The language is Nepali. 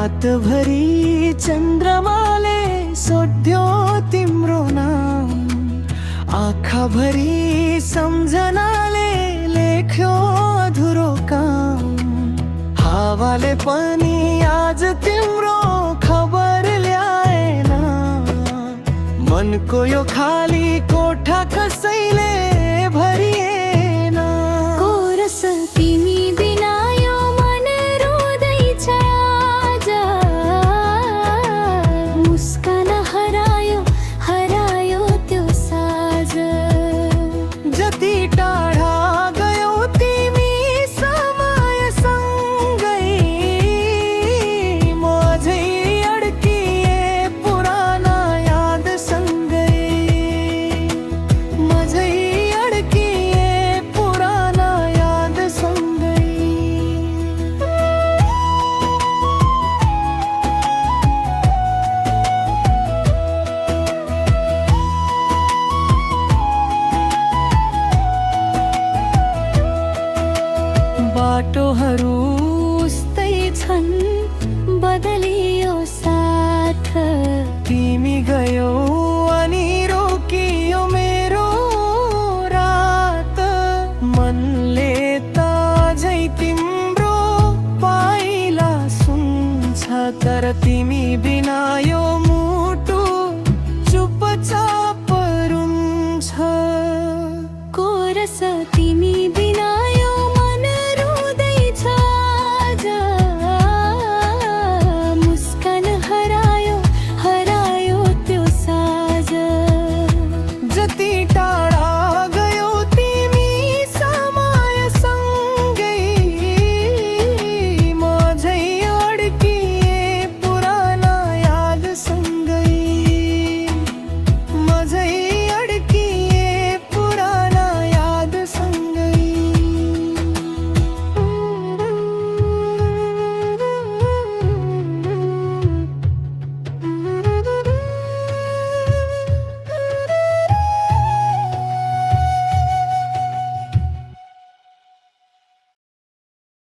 रात भरी चंद्रमाले सोध्यो तिम्रो नाम, आँखा भरी सम्झनाले लेख्यो अधुरो काम। हावाले पनि आज तिम्रो खबर ल्याएन, मनको यो खाली कोठा कसैले भरिएन। कोरस तिमी बिना यो मन रोदैछ आज, मुस्कान हरायो हरायो त्यो साँझ। जति टाढा गयौ तिमी समयसँगै, म अझै अड्किए पुराना यादसँगै, म अझै अड्किए पुराना यादसँगै। बाटोहरू उस्तै छन्, बदलियो साथ। तिमी गयौ